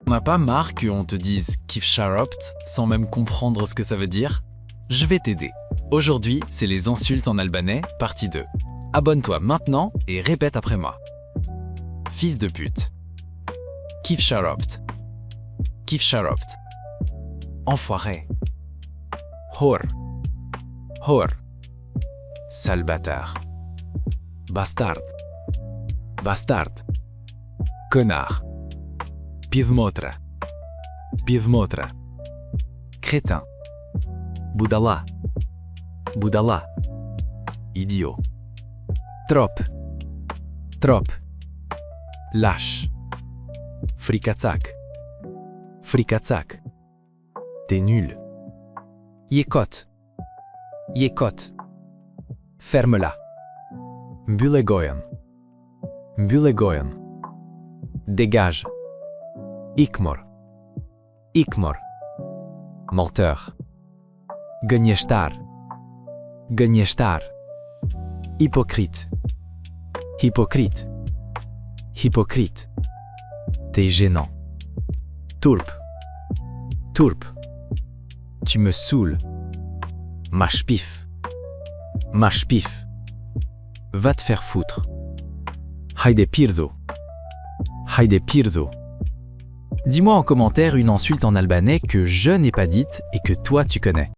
On n'a pas marre qu'on te dise Kif Sharopt sans même comprendre ce que ça veut dire? Je vais t'aider. Aujourd'hui, c'est les insultes en albanais, partie 2. Abonne-toi maintenant et répète après moi. Fils de pute. Kif Sharopt. Kif Sharopt. Enfoiré. Hor. Hor. Sale bâtard. Bastard. Bastard. Connard. Pidmotra. Pidmotra. Crétin. Boudala. Boudala. Idiot. Trop. Trop. Lâche. Fricatsac. Fricatsac. T'es nul. Yekot. Yekot. Ferme-la. Bulegoyen. Bulegoyen. Dégage. Ikmor. Ikmor. Menteur. Gënjeshtar. Gënjeshtar. Hypocrite. Hypocrite. Hypocrite. T'es gênant. Tourpe. Tourpe. Tu me saoules. Mashpif. Mashpif. Va te faire foutre. Hayde pirdo. Hayde pirdo. Dis-moi en commentaire une insulte en albanais que je n'ai pas dite et que toi tu connais.